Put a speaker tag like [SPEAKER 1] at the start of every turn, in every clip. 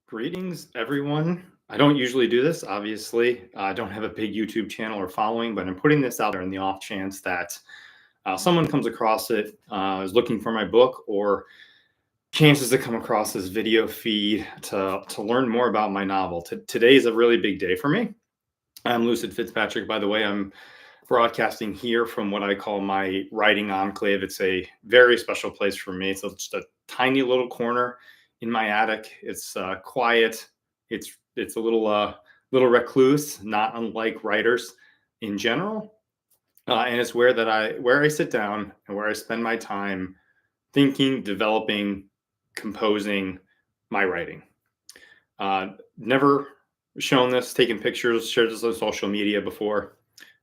[SPEAKER 1] Greetings, everyone. I don't usually do this, obviously. I don't have a big YouTube channel or following, but I'm putting this out there in the off chance that someone comes across it, is looking for my book, or chances to come across this video feed to learn more about my novel. Today is a really big day for me. I'm Lucid Fitzpatrick, by the way. I'm broadcasting here from what I call my writing enclave. It's a very special place for me. It's just a tiny little corner in my attic. It's quiet. It's a little recluse, not unlike writers in general. And it's where I sit down and where I spend my time thinking, developing, composing my writing. Never shown this, taken pictures, shared this on social media before.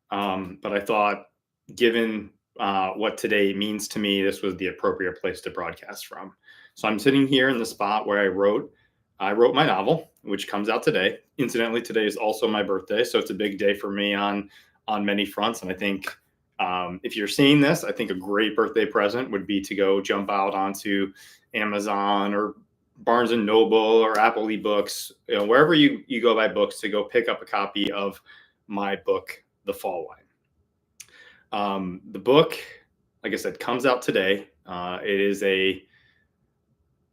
[SPEAKER 1] But I thought, given what today means to me, this was the appropriate place to broadcast from. So I'm sitting here in the spot where I wrote my novel, which comes out today. Incidentally, today is also my birthday, so it's a big day for me on many fronts. And I think if you're seeing this, I think a great birthday present would be to go jump out onto Amazon or Barnes and Noble or Apple eBooks, wherever you go buy books, to go pick up a copy of my book, The Fall Line. The book, like I said, comes out today. It is a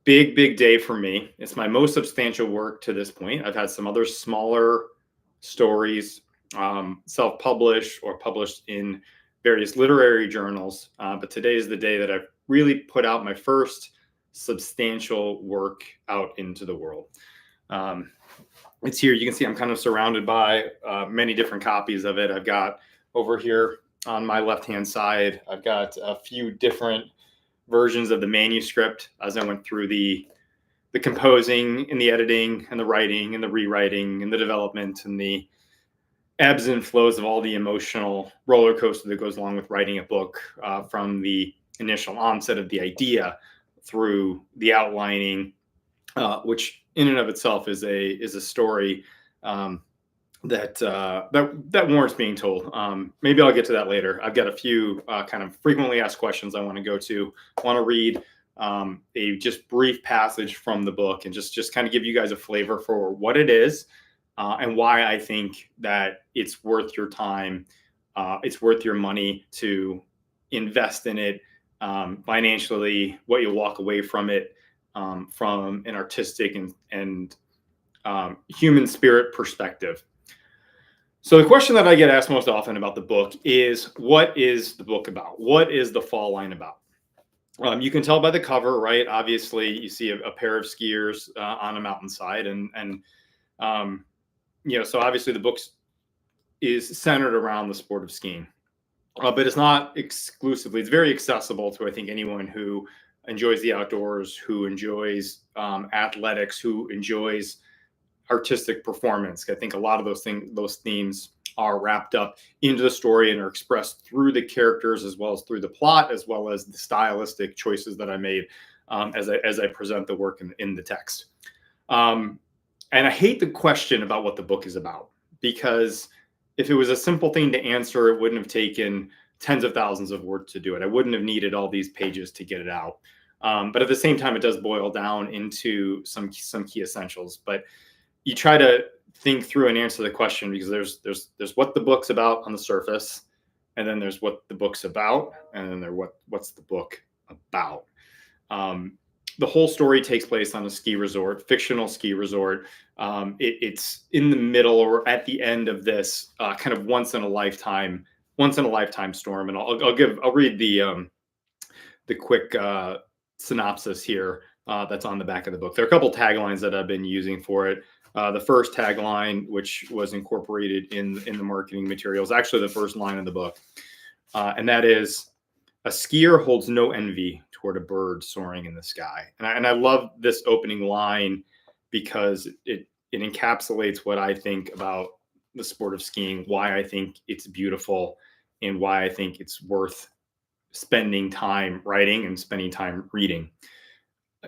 [SPEAKER 1] big day for me. It's my most substantial work to this point. I've had some other smaller stories, self-published or published in various literary journals. But today is the day that I've really put out my first substantial work out into the world. It's here. You can see I'm kind of surrounded by many different copies of it. I've got over here on my left-hand side, I've got a few different versions of the manuscript as I went through the composing and the editing and the writing and the rewriting and the development and the ebbs and flows of all the emotional roller coaster that goes along with writing a book, from the initial onset of the idea through the outlining, which in and of itself is a story that warrants being told. Maybe I'll get to that later. I've got a few kind of frequently asked questions I want to go to. I want to read a just brief passage from the book and just kind of give you guys a flavor for what it is, and why I think that it's worth your time. It's worth your money to invest in it, financially, what you'll walk away from it, from an artistic and human spirit perspective. So the question that I get asked most often about the book is, what is the book about? What is The Fall Line about? You can tell by the cover, right? Obviously, you see a pair of skiers on a mountainside, and so obviously the book is centered around the sport of skiing, but it's not exclusively. It's very accessible to, I think, anyone who enjoys the outdoors, who enjoys athletics, who enjoys artistic performance. I think a lot of those themes are wrapped up into the story and are expressed through the characters, as well as through the plot, as well as the stylistic choices that I made as I present the work in the text. And I hate the question about what the book is about, because if it was a simple thing to answer, it wouldn't have taken tens of thousands of words to do it. I wouldn't have needed all these pages to get it out. But at the same time, it does boil down into some key essentials. But you try to think through and answer the question, because there's what the book's about on the surface, and then there's what the book's about, and then what's the book about. The whole story takes place on a ski resort, fictional ski resort. It's in the middle or at the end of this kind of once in a lifetime storm. And I'll read the quick synopsis here that's on the back of the book. There are a couple taglines that I've been using for it. The first tagline, which was incorporated in the marketing materials, actually the first line of the book, and that is, "A skier holds no envy toward a bird soaring in the sky." And I love this opening line because it encapsulates what I think about the sport of skiing, why I think it's beautiful, and why I think it's worth spending time writing and spending time reading.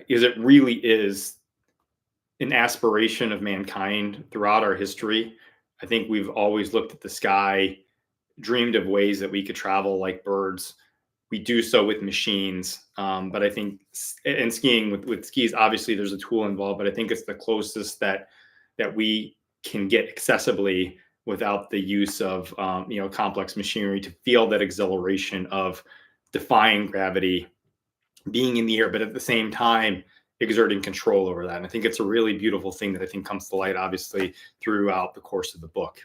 [SPEAKER 1] Is it really is an aspiration of mankind throughout our history. I think we've always looked at the sky, dreamed of ways that we could travel like birds. we do so with machines. But I think, and skiing with skis, obviously there's a tool involved, but I think it's the closest that we can get accessibly without the use of complex machinery to feel that exhilaration of defying gravity, being in the air, but at the same time exerting control over that. And I think it's a really beautiful thing that I think comes to light, obviously, throughout the course of the book.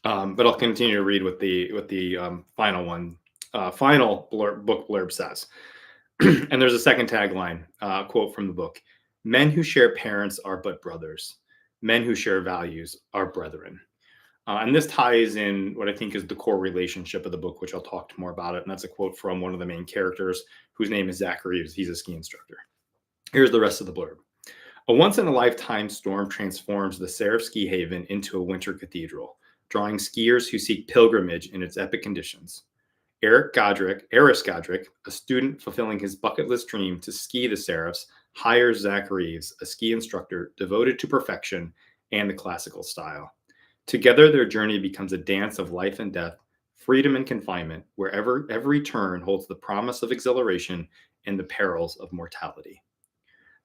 [SPEAKER 1] But I'll continue to read what the final one, book blurb says. And there's a second tagline, quote from the book: "Men who share parents are but brothers. Men who share values are brethren." And this ties in what I think is the core relationship of the book, which I'll talk more about it. And that's a quote from one of the main characters, whose name is Zack Reeves. He's a ski instructor. Here's the rest of the blurb. "A once-in-a-lifetime storm transforms the Seraphs Ski Haven into a winter cathedral, drawing skiers who seek pilgrimage in its epic conditions. Aris Godric, a student fulfilling his bucket list dream to ski the Seraphs, hires Zack Reeves, a ski instructor devoted to perfection and the classical style. Together, their journey becomes a dance of life and death, freedom and confinement, wherever every turn holds the promise of exhilaration and the perils of mortality.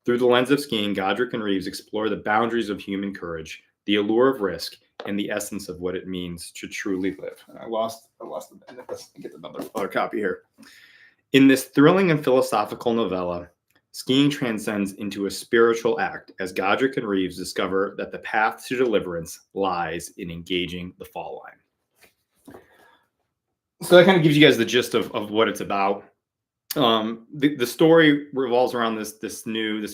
[SPEAKER 1] Through the lens of skiing, Godric and Reeves explore the boundaries of human courage, the allure of risk, and the essence of what it means to truly live." And I lost the pen. Let's get another copy here. "In this thrilling and philosophical novella, skiing transcends into a spiritual act as Godric and Reeves discover that the path to deliverance lies in engaging the fall line." So that kind of gives you guys the gist of what it's about. The story revolves around this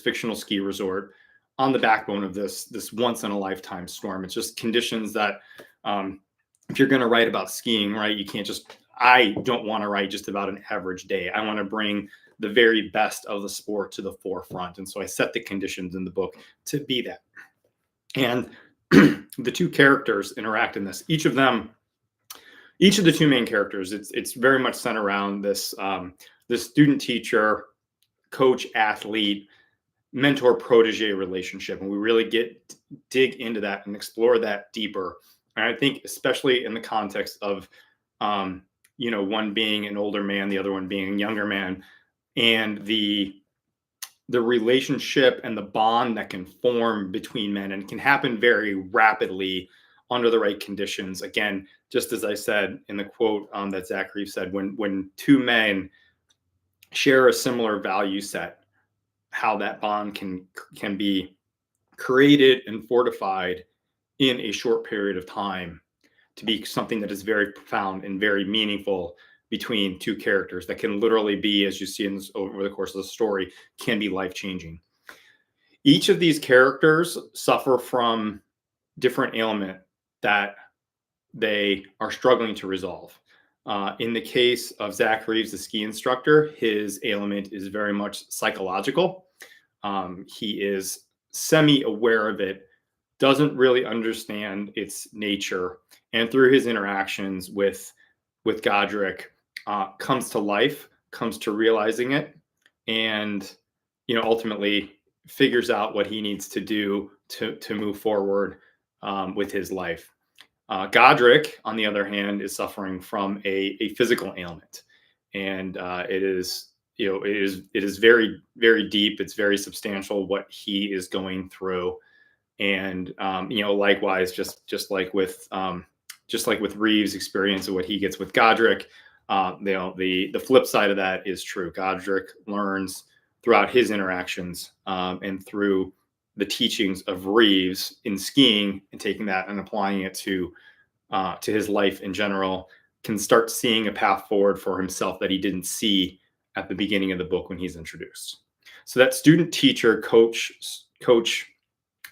[SPEAKER 1] fictional ski resort on the backbone of this once in a lifetime storm. It's just conditions that, if you're going to write about skiing, right, you can't just. I don't want to write just about an average day. I want to bring the very best of the sport to the forefront, and so I set the conditions in the book to be that. And the two characters interact in this. Each of the two main characters, it's very much centered around this student teacher, coach athlete, mentor protege relationship, and we really dig into that and explore that deeper. And I think especially in the context of one being an older man, the other one being a younger man, and the relationship and the bond that can form between men, and can happen very rapidly under the right conditions. Again, just as I said in the quote that Zack Reeves said, when two men share a similar value set, how that bond can be created and fortified in a short period of time to be something that is very profound and very meaningful between two characters that can literally be, as you see in this, over the course of the story, can be life-changing. Each of these characters suffer from different ailment that they are struggling to resolve. In the case of Zack Reeves, the ski instructor, his ailment is very much psychological. He is semi-aware of it, doesn't really understand its nature, and through his interactions with Godric, comes to life, comes to realizing it, and ultimately figures out what he needs to do to move forward with his life. Godric, on the other hand, is suffering from a physical ailment, and it is very, very deep. It's very substantial what he is going through, and likewise, just like with Reeves' experience of what he gets with Godric, the flip side of that is true. Godric learns throughout his interactions and through the teachings of Reeves in skiing, and taking that and applying it to his life in general, can start seeing a path forward for himself that he didn't see at the beginning of the book when he's introduced. So that student teacher, coach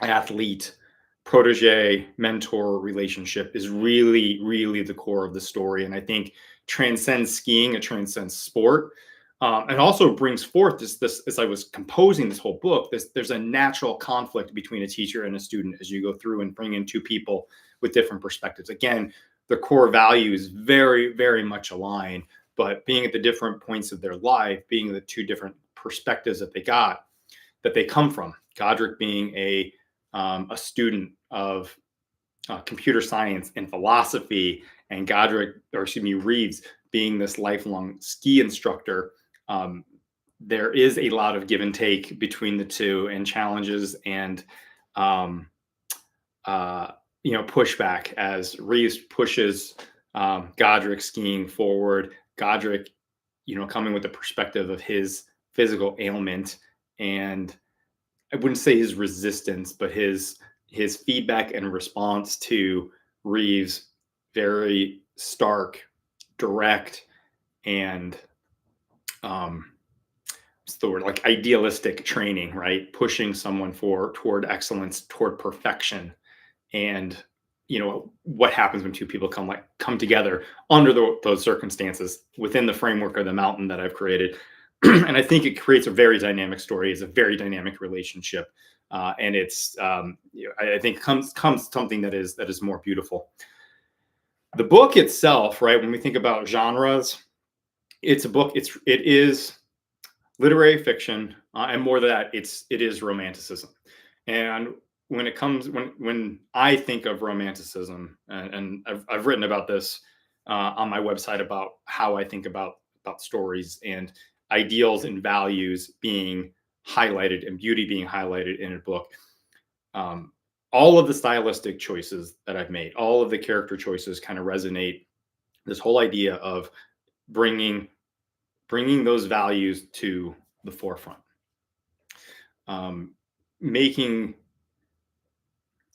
[SPEAKER 1] athlete, protege, mentor relationship is really, really the core of the story. And I think transcends skiing, it transcends sport. And also brings forth this, as I was composing this whole book, there's a natural conflict between a teacher and a student as you go through and bring in two people with different perspectives. Again, the core values very, very much align, but being at the different points of their life, being the two different perspectives that they come from. Godric being a student of computer science and philosophy, and Reeves being this lifelong ski instructor, there is a lot of give and take between the two, and challenges and um, uh, pushback as Reeves pushes Godric skiing forward. Godric, coming with the perspective of his physical ailment, and I wouldn't say his resistance, but his feedback and response to Reeves, very stark, direct, and what's the word, like idealistic training, right? Pushing someone toward excellence, toward perfection, and what happens when two people come together under those circumstances within the framework of the mountain that I've created. And I think it creates a very dynamic story. It's a very dynamic relationship, and it's I think comes something that is more beautiful. The book itself, right? When we think about genres, it's a book. It is literary fiction, and more than that, it is romanticism. And when I think of romanticism, and I've written about this on my website about how I think about stories and ideals and values being highlighted and beauty being highlighted in a book. All of the stylistic choices that I've made, all of the character choices kind of resonate. This whole idea of bringing those values to the forefront, making,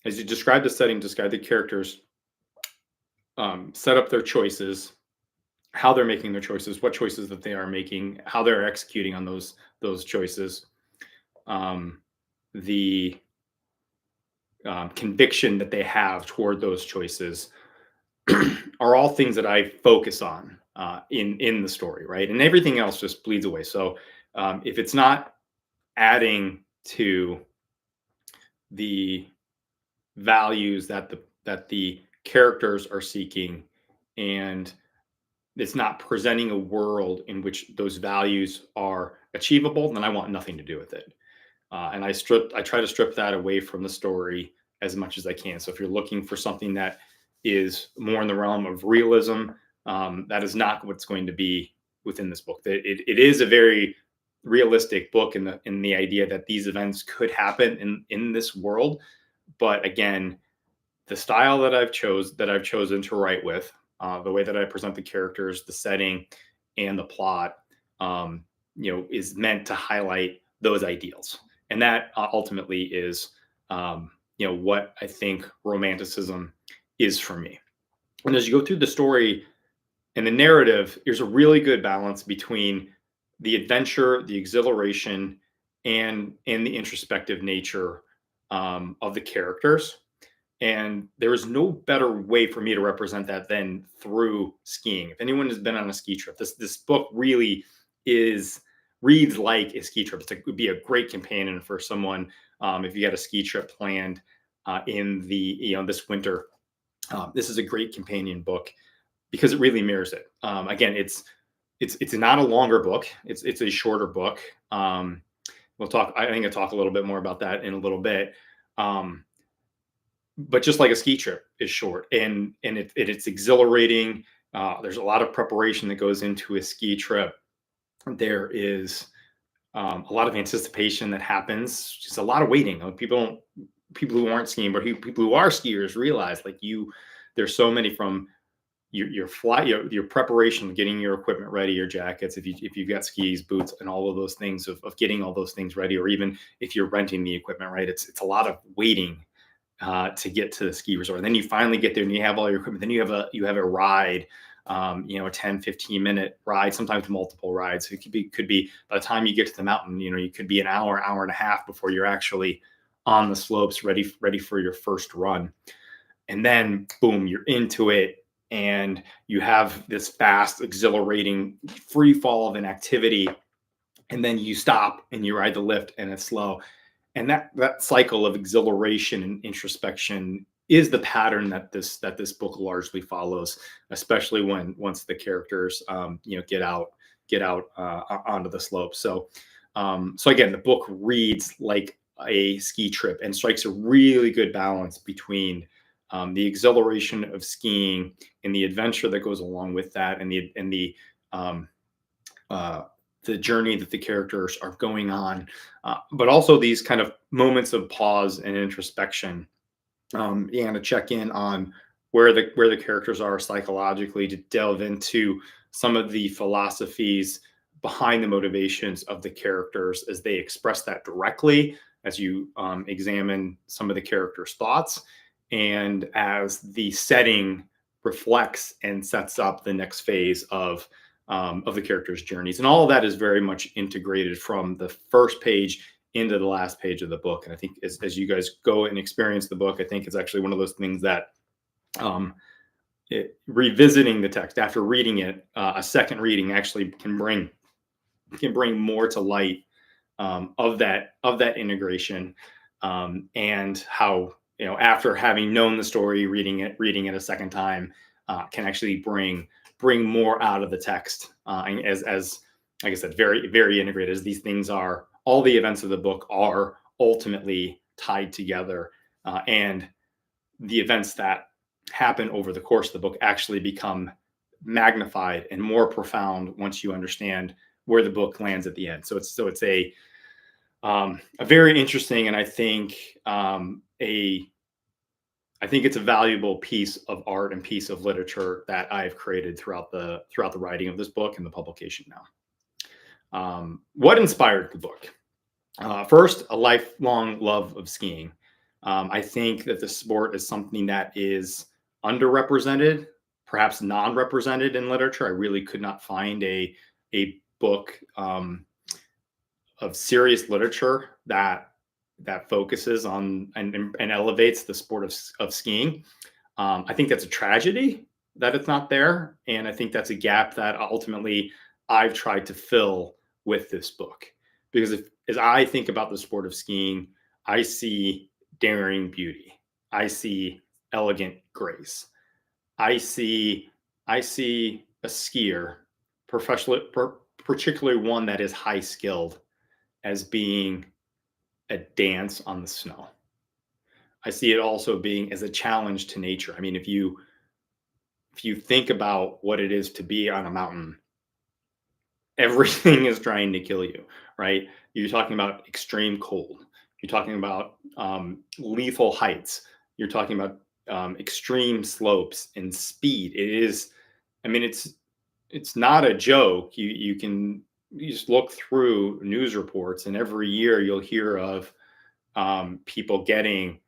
[SPEAKER 1] as you describe the setting, describe the characters, set up their choices, how they're making their choices, what choices that they are making, how they're executing on those choices, the conviction that they have toward those choices are all things that I focus on in the story, right? And everything else just bleeds away. So if it's not adding to the values that the characters are seeking, and it's not presenting a world in which those values are achievable, then I want nothing to do with it. And I try to strip that away from the story as much as I can. So if you're looking for something that is more in the realm of realism, that is not what's going to be within this book. It is a very realistic book in the idea that these events could happen in this world. But again, the style that I've chosen to write with, the way that I present the characters, the setting, and the plot, is meant to highlight those ideals, and that ultimately is, what I think romanticism is for me. And as you go through the story and the narrative, there's a really good balance between the adventure, the exhilaration, and the introspective nature of the characters. And there is no better way for me to represent that than through skiing. If anyone has been on a ski trip, this book really reads like a ski trip. It would be a great companion for someone if you got a ski trip planned in this winter. This is a great companion book because it really mirrors it. Again, it's not a longer book. It's a shorter book. We'll talk. I think I'll talk a little bit more about that in a little bit. But just like a ski trip is short, and it's exhilarating. There's a lot of preparation that goes into a ski trip. There is a lot of anticipation that happens. Just a lot of waiting. People who aren't skiing, but people who are skiers realize, there's so many, from your flight, your preparation, getting your equipment ready, your jackets, if you've got skis, boots, and all of those things of getting all those things ready, or even if you're renting the equipment, right? It's a lot of waiting to get to the ski resort. And then you finally get there and you have all your equipment. Then you have a ride, a 10, 15-minute ride, sometimes multiple rides. So it could be by the time you get to the mountain, you could be an hour and a half before you're actually on the slopes, ready for your first run. And then boom, you're into it. And you have this fast, exhilarating free fall of an activity. And then you stop and you ride the lift and it's slow. And that cycle of exhilaration and introspection is the pattern that this book largely follows, especially once the characters get out onto the slope. So again, the book reads like a ski trip and strikes a really good balance between the exhilaration of skiing and the adventure that goes along with that, and um, the journey that the characters are going on, but also these kind of moments of pause and introspection, and to check in on where the characters are psychologically, to delve into some of the philosophies behind the motivations of the characters as they express that directly, as you examine some of the characters' thoughts, and as the setting reflects and sets up the next phase of the characters' journeys. And all of that is very much integrated from the first page into the last page of the book. And I think as you guys go and experience the book, I think it's actually one of those things that revisiting the text after reading it, a second reading actually can bring more to light, of that integration, and how, after having known the story, reading it a second time, can actually bring more out of the text, and as like I said, very very integrated, as these things are. All the events of the book are ultimately tied together, and the events that happen over the course of the book actually become magnified and more profound once you understand where the book lands at the end. So it's a very interesting, and I think it's a valuable piece of art and piece of literature that I've created throughout the writing of this book and the publication now. What inspired the book? First, a lifelong love of skiing. I think that the sport is something that is underrepresented, perhaps non-represented in literature. I really could not find a book of serious literature that focuses on and elevates the sport of skiing. I think that's a tragedy that it's not there, and I think that's a gap that ultimately I've tried to fill with this book. Because as I think about the sport of skiing, I see daring beauty, I see elegant grace, I see a skier, particularly one that is high skilled, as being a dance on the snow. I see it also being as a challenge to nature. I mean, if you think about what it is to be on a mountain, everything is trying to kill you, right? You're talking about extreme cold. You're talking about lethal heights. You're talking about extreme slopes and speed. It is, I mean, it's not a joke. You just look through news reports, and every year you'll hear of people getting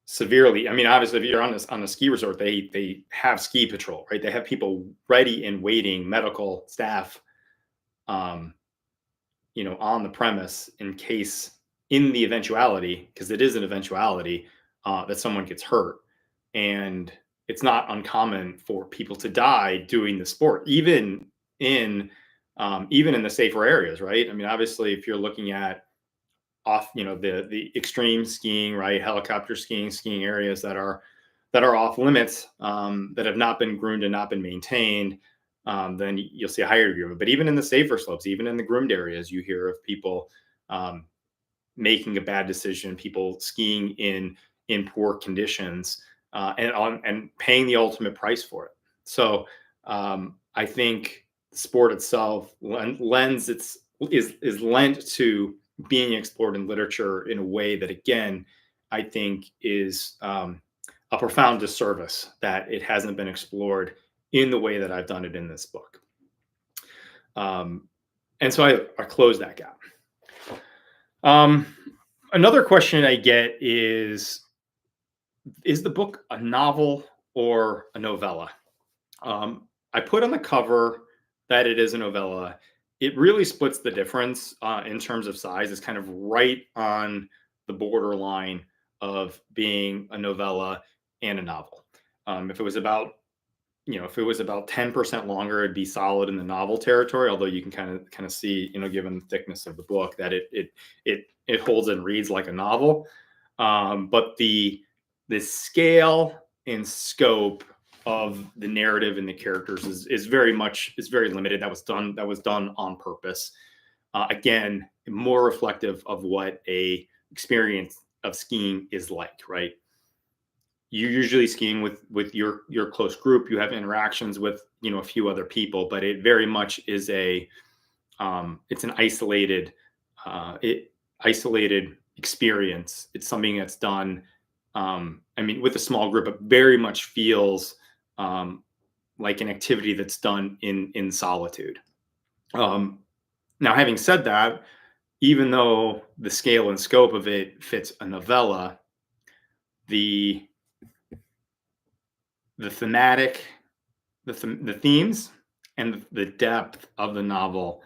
[SPEAKER 1] severely. I mean, obviously, if you're on a ski resort, they have ski patrol, right? They have people ready and waiting, medical staff, on the premise in the eventuality, because it is an eventuality, that someone gets hurt. And it's not uncommon for people to die doing the sport, even in the safer areas, right? I mean, obviously, if you're looking at the extreme skiing, right, helicopter skiing areas that are off limits, that have not been groomed and not been maintained, then you'll see a higher degree of it. But even in the safer slopes, even in the groomed areas, you hear of people making a bad decision, people skiing in poor conditions, and paying the ultimate price for it. So I think the sport itself is lent to being explored in literature in a way that, again, I think is a profound disservice that it hasn't been explored in the way that I've done it in this book. And so I close that gap. Another question I get is the book a novel or a novella? I put on the cover that it is a novella. It really splits the difference in terms of size. It's kind of right on the borderline of being a novella and a novel. If it was about 10% longer, it'd be solid in the novel territory. Although you can kind of see, given the thickness of the book, that it holds and reads like a novel. But the scale and scope of the narrative and the characters is very limited. That was done on purpose. Again, more reflective of what a experience of skiing is like, right?
[SPEAKER 2] you're usually skiing with your close group. You have interactions with a few other people, but it very much is it's an isolated experience. It's something that's done. I mean, with a small group, it very much feels like an activity that's done in solitude. Um, Now, having said that, even though the scale and scope of it fits a novella, the the thematic, the themes, and the depth of the novel,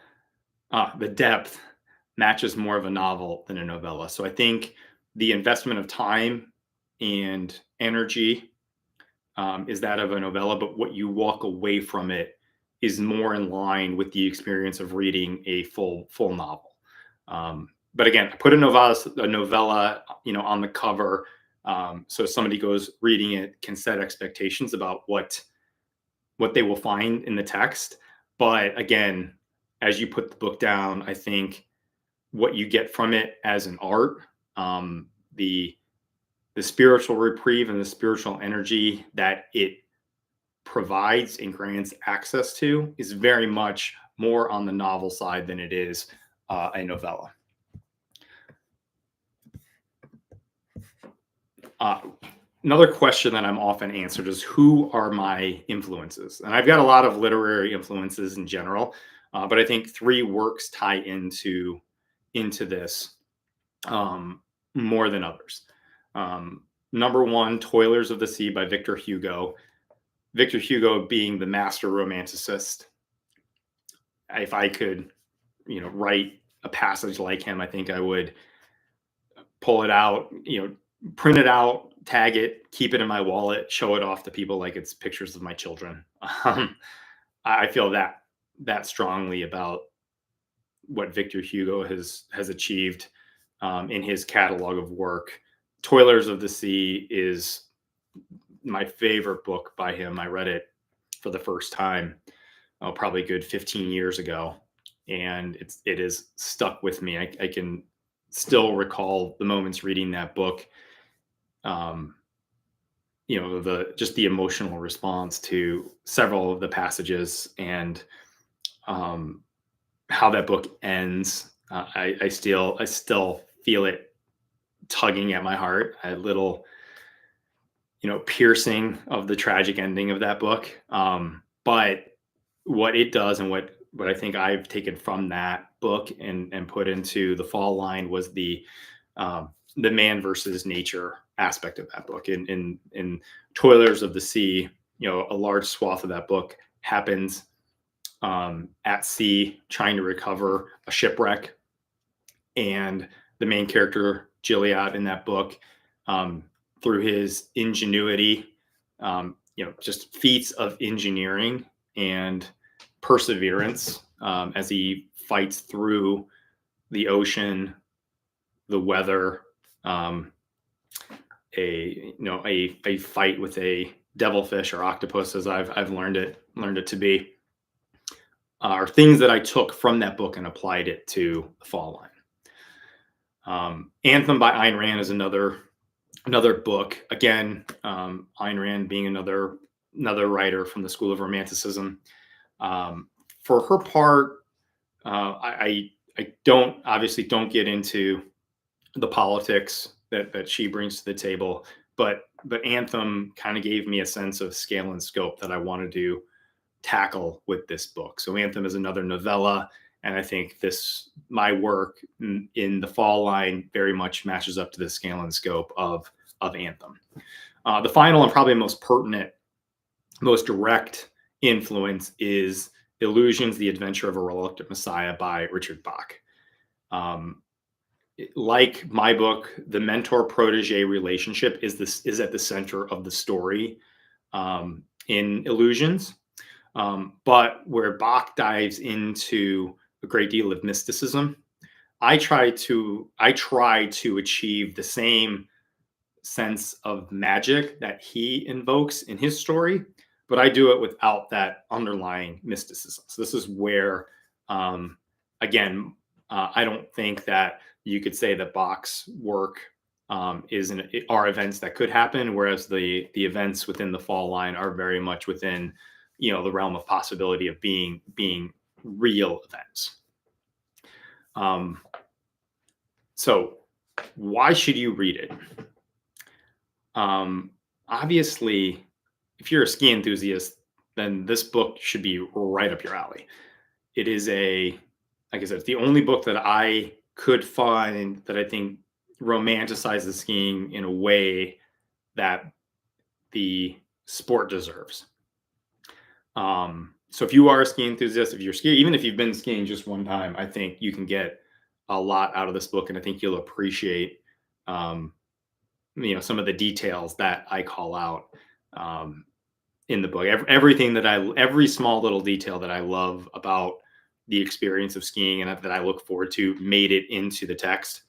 [SPEAKER 2] the depth matches more of a novel than a novella. So I think the investment of time and energy is that of a novella, but what you walk away from it is more in line with the experience of reading a full novel. But again, I put a novella, on the cover, so somebody goes reading it can set expectations about what they will find in the text. But again, as you put the book down, I think what you get from it as an art, the spiritual reprieve and the spiritual energy that it provides and grants access to is very much more on the novel side than it is a novella. Another question that I'm often answered is, who are my influences? And I've got a lot of literary influences in general, but I think three works tie into this more than others. Number one, Toilers of the Sea by Victor Hugo. Victor Hugo being the master romanticist. If I could, write a passage like him, I think I would pull it out, print it out, tag it, keep it in my wallet, show it off to people like it's pictures of my children. I feel that strongly about what Victor Hugo has achieved in his catalog of work. Toilers of the Sea is my favorite book by him. I read it for the first time, probably a good 15 years ago, and it is stuck with me. I can still recall the moments reading that book. The emotional response to several of the passages, and how that book ends. I still feel it tugging at my heart. A little, piercing of the tragic ending of that book. But what it does, and what I think I've taken from that book and put into the fall line, was the man versus nature aspect of that book. In Toilers of the Sea, a large swath of that book happens at sea, trying to recover a shipwreck, and the main character Gilliatt in that book, through his ingenuity, just feats of engineering and perseverance, as he fights through the ocean, the weather, a fight with a devilfish or octopus, as I've learned it to be, are things that I took from that book and applied it to the fall line. Anthem by Ayn Rand is another book. Again, Ayn Rand being another writer from the School of Romanticism. For her part, I don't get into the politics that she brings to the table, but Anthem kind of gave me a sense of scale and scope that I wanted to tackle with this book. So Anthem is another novella, and I think my work in the fall line very much matches up to the scale and scope of Anthem. The final and probably most pertinent, most direct influence is Illusions: The Adventure of a Reluctant Messiah by Richard Bach. Like my book, the mentor-protege relationship is at the center of the story in Illusions. But where Bach dives into a great deal of mysticism, I try to achieve the same sense of magic that he invokes in his story, but I do it without that underlying mysticism. So this is where, again, I don't think that you could say that Bach's work are events that could happen, whereas the events within the fall line are very much within, the realm of possibility of being real events. So why should you read it? Obviously, if you're a ski enthusiast, then this book should be right up your alley. It is like I said, it's the only book that I could find that I think romanticizes skiing in a way that the sport deserves. So if you are a ski enthusiast, if you're skiing, even if you've been skiing just one time, I think you can get a lot out of this book, and I think you'll appreciate, some of the details that I call out in the book. Every small little detail that I love about the experience of skiing and that I look forward to made it into the text,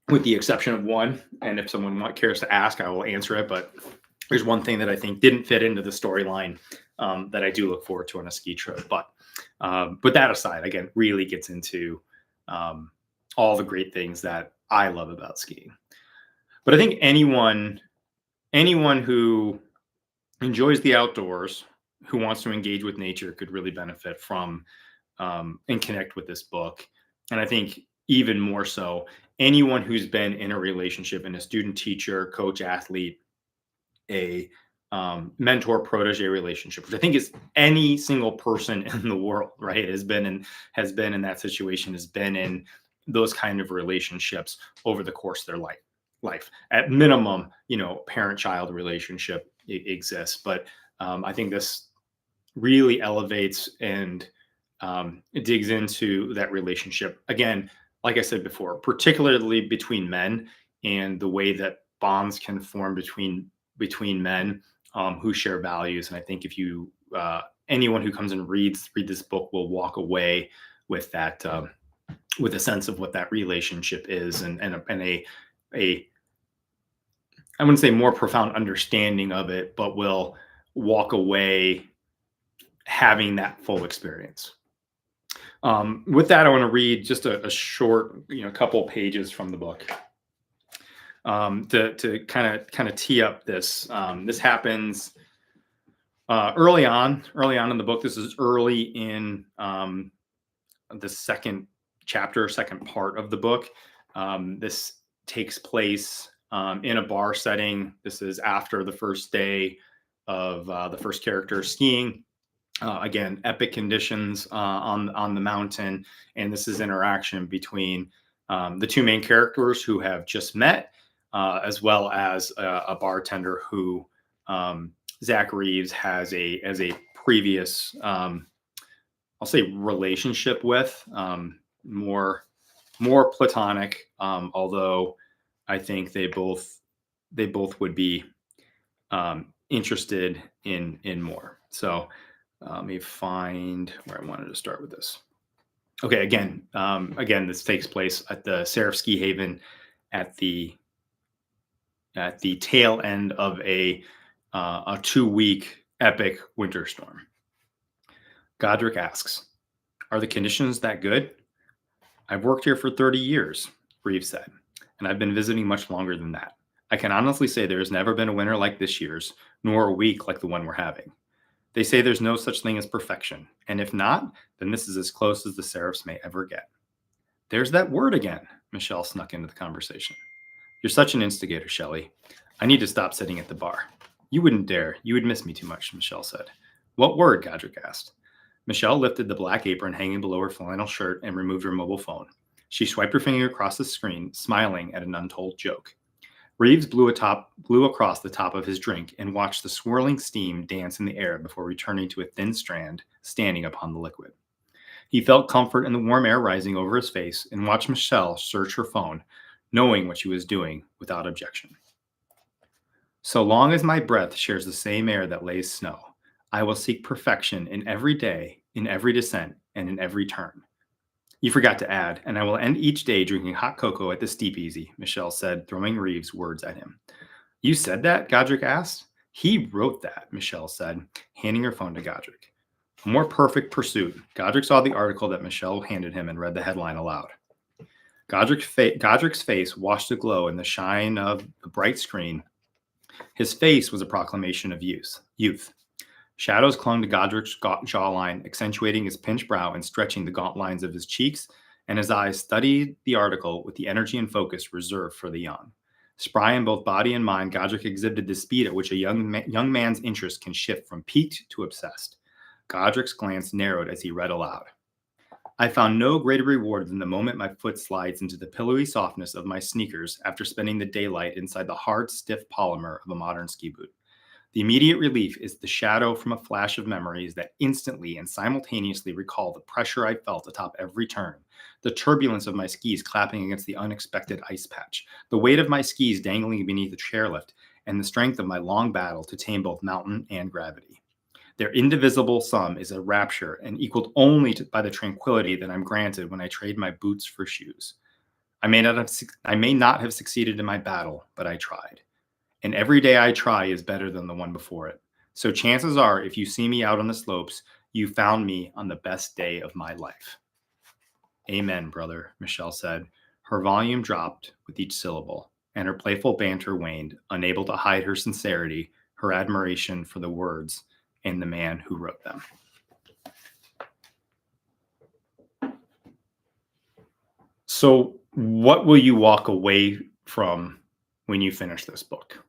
[SPEAKER 2] with the exception of one. And if someone cares to ask, I will answer it. But there's one thing that I think didn't fit into the storyline that I do look forward to on a ski trip. But that aside, again, really gets into all the great things that I love about skiing. But I think anyone who enjoys the outdoors, who wants to engage with nature, could really benefit from and connect with this book. And I think even more so, anyone who's been in a relationship, in a student teacher, coach, athlete, a mentor protege relationship, which I think is any single person in the world, right, has been in that situation, has been in those kind of relationships over the course of their life. At minimum, parent-child relationship exists, but I think this really elevates and digs into that relationship. Again, like I said before, particularly between men, and the way that bonds can form between men who share values. And I think if you anyone who comes and read this book will walk away with that with a sense of what that relationship is, and a I wouldn't say more profound understanding of it, but will walk away having that full experience. With that, I want to read just a short, couple pages from the book to kind of tee up this. This happens early on in the book. This is early in the second chapter, second part of the book. This takes place in a bar setting. This is after the first day of the first character skiing. Again, epic conditions on the mountain, and this is interaction between the two main characters who have just met, as well as a bartender who Zack Reeves has a previous, I'll say, relationship with, more platonic, although I think they both would be interested in more. So let me find where I wanted to start with this. Okay, again, this takes place at the Seraphs Ski Haven at the tail end of a 2-week epic winter storm. Godric asks, "Are the conditions that good?" "I've worked here for 30 years, Reeves said, "and I've been visiting much longer than that. I can honestly say there has never been a winter like this year's, nor a week like the one we're having. They say there's no such thing as perfection, and if not, then this is as close as the Seraphs may ever get." "There's that word again," Michelle snuck into the conversation. "You're such an instigator, Shelley. I need to stop sitting at the bar." "You wouldn't dare. You would miss me too much," Michelle said. "What word?" Godric asked. Michelle lifted the black apron hanging below her flannel shirt and removed her mobile phone. She swiped her finger across the screen, smiling at an untold joke. Reeves blew across the top of his drink and watched the swirling steam dance in the air before returning to a thin strand standing upon the liquid. He felt comfort in the warm air rising over his face and watched Michelle search her phone, knowing what she was doing without objection. "So long as my breath shares the same air that lays snow, I will seek perfection in every day, in every descent, and in every turn. You forgot to add, and I will end each day drinking hot cocoa at the Steepeasy," Michelle said, throwing Reeves' words at him. "You said that?" Godric asked. "He wrote that," Michelle said, handing her phone to Godric. "A more perfect pursuit." Godric saw the article that Michelle handed him and read the headline aloud. Godric's face washed aglow in the shine of the bright screen. His face was a proclamation of youth. Shadows clung to Godric's jawline, accentuating his pinched brow and stretching the gaunt lines of his cheeks, and his eyes studied the article with the energy and focus reserved for the young. Spry in both body and mind, Godric exhibited the speed at which a young man's interest can shift from piqued to obsessed. Godric's glance narrowed as he read aloud. I found no greater reward than the moment my foot slides into the pillowy softness of my sneakers after spending the daylight inside the hard, stiff polymer of a modern ski boot. The immediate relief is the shadow from a flash of memories that instantly and simultaneously recall the pressure I felt atop every turn, the turbulence of my skis clapping against the unexpected ice patch, the weight of my skis dangling beneath the chairlift, and the strength of my long battle to tame both mountain and gravity. Their indivisible sum is a rapture and equaled only by the tranquility that I'm granted when I trade my boots for shoes. I may not have succeeded in my battle, but I tried. And every day I try is better than the one before it. So chances are, if you see me out on the slopes, you found me on the best day of my life. Amen, brother, Michelle said. Her volume dropped with each syllable, and her playful banter waned, unable to hide her sincerity, her admiration for the words and the man who wrote them. So, what will you walk away from when you finish this book?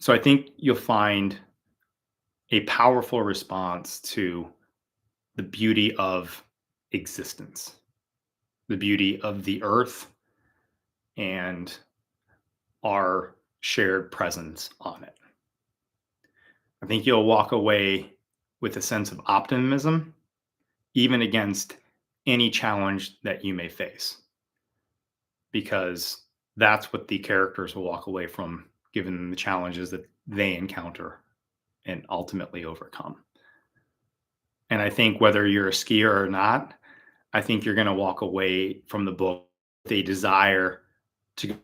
[SPEAKER 2] So, I think you'll find a powerful response to the beauty of existence, the beauty of the earth, and our shared presence on it. I think you'll walk away with a sense of optimism, even against any challenge that you may face, because that's what the characters will walk away from, given the challenges that they encounter and ultimately overcome. And I think whether you're a skier or not, I think you're going to walk away from the book with a desire to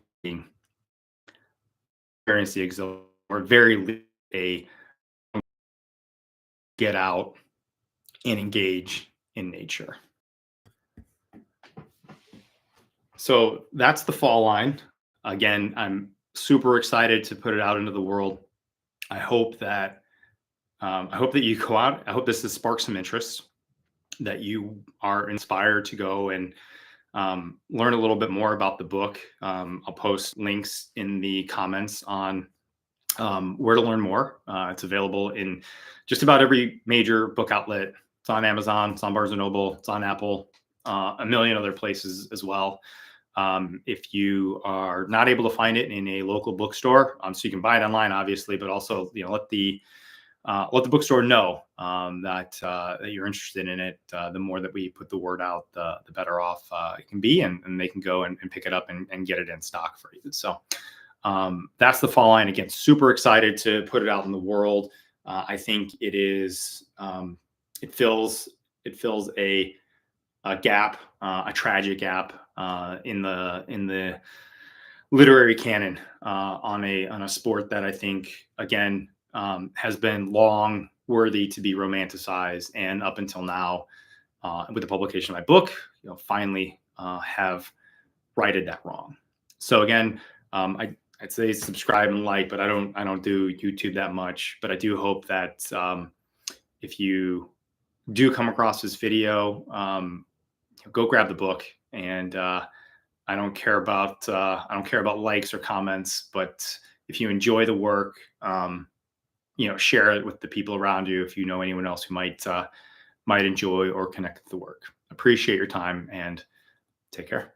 [SPEAKER 2] experience the exhilaration, or very least a get out and engage in nature. So that's the fall line. Again, I'm super excited to put it out into the world. I hope that you go out. I hope this has sparked some interest, that you are inspired to go and learn a little bit more about the book. I'll post links in the comments on where to learn more. It's available in just about every major book outlet. It's on Amazon, it's on Barnes & Noble, it's on Apple, a million other places as well. If you are not able to find it in a local bookstore, so you can buy it online, obviously, but also let the bookstore know that you're interested in it. The more that we put the word out, the better off it can be, and they can go and pick it up and get it in stock for you. So that's the fall line. Again, super excited to put it out in the world. I think it is. It fills a gap, a tragic gap in the literary canon on a sport that I think, again, has been long worthy to be romanticized, and up until now, with the publication of my book, finally have righted that wrong. So again, I'd say subscribe and like, but I don't do YouTube that much. But I do hope that if you do come across this video, go grab the book. And I don't care about likes or comments, but if you enjoy the work, share it with the people around you. If you know anyone else who might enjoy or connect with the work. Appreciate your time, and take care.